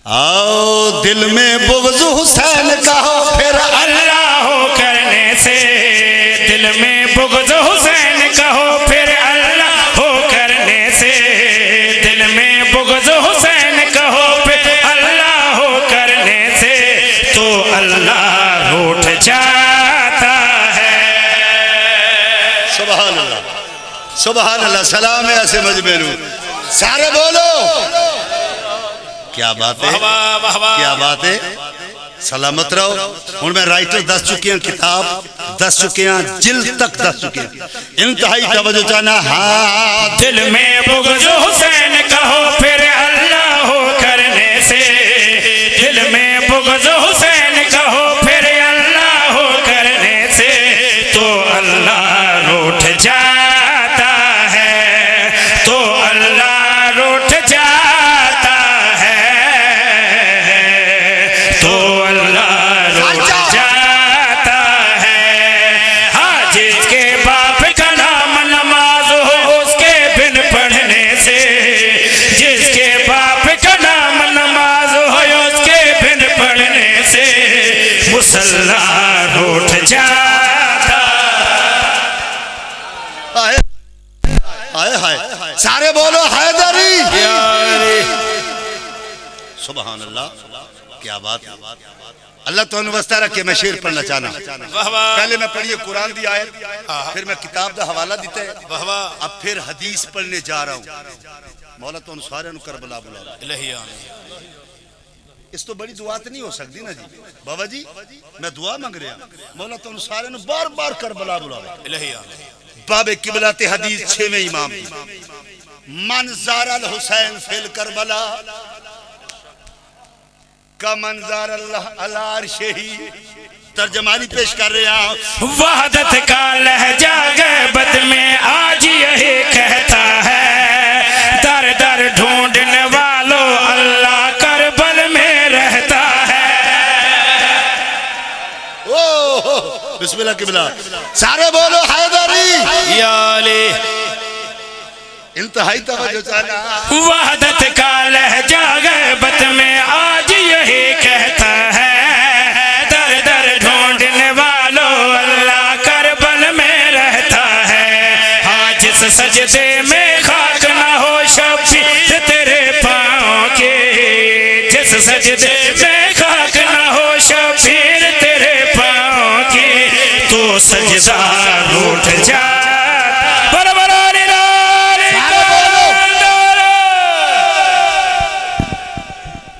آؤ دل میں بغض حسین کا ہو پھر اللہ ہو کرنے سے، دل میں بغض حسین کا ہو پھر اللہ ہو کرنے سے، دل میں بغض حسین کا ہو پھر اللہ ہو کرنے سے، تو اللہ روٹھ جاتا ہے۔ سبحان اللہ، سبحان اللہ، سلام ہے ایسے مجمع سارے بولو کیا بات ہے، کیا بات ہے، سلامت رہو۔ اور میں رائٹر دس چکے ہیں، کتاب دس چکے ہیں، جلد تک دس چکے ہیں، انتہائی توجہ چاہنا۔ ہاں دل میں بغض حسین کا ہو پھر اللہ ہو کرنے سے، دل میں بغض حسین کا ہو پھر اللہ ہو کرنے سے، تو اللہ روٹھ جاتا ہے، تو اللہ روٹھ جاتا ہے، تو اللہ روٹھ جاتا ہے۔ ہاں جس کے باپ کا نام نماز ہو اس کے بن پڑھنے سے، جس کے باپ کا نام نماز ہو اس کے بن پڑھنے سے، مسلح روٹھ جاتا۔ آئے ہائے، سارے بولو حیدری۔ سبحان اللہ، کیا بات ہے۔ اللہ تو انہوں وسطہ رکھے، میں شعر پڑھنا چاہنا۔ پہلے میں پڑھیے قرآن دی آیت، پھر میں کتاب دا حوالہ دیتا ہے، اب پھر حدیث پڑھنے جا رہا ہوں۔ مولا تو ان سارے انہوں کربلا بلا، اس تو بڑی دعا تو نہیں ہو سکتی نا جی بابا جی، میں دعا مانگ رہا ہوں۔ مولا تو ان سارے انہوں بار بار کربلا بلا، باب قبلت حدیث 6ویں امام دی، منظر الحسین فی الکربلا کا منظر اللہ علی عرشہ، ترجمانی پیش کر رہے ہیں۔ وحدت کا لہجہ غیبت میں آج یہی کہتا ہے، در در ڈھونڈنے والوں اللہ کربل میں رہتا ہے۔ بسم اللہ قبلہ، سارے بولو حیدری۔ یا علی، انتہائی توجہ چاہنا۔ وحدت کا لہجہ غیبت میں آج یہی کہتا ہے، در در ڈھونڈنے والوں اللہ کربل میں رہتا ہے۔ ہاں جس سجدے میں خاک نہ ہو شبیر تیرے پاؤں کی، جس سجدے میں خاک نہ ہو شبیر تیرے پاؤں کی، تو سجدہ روٹھ جا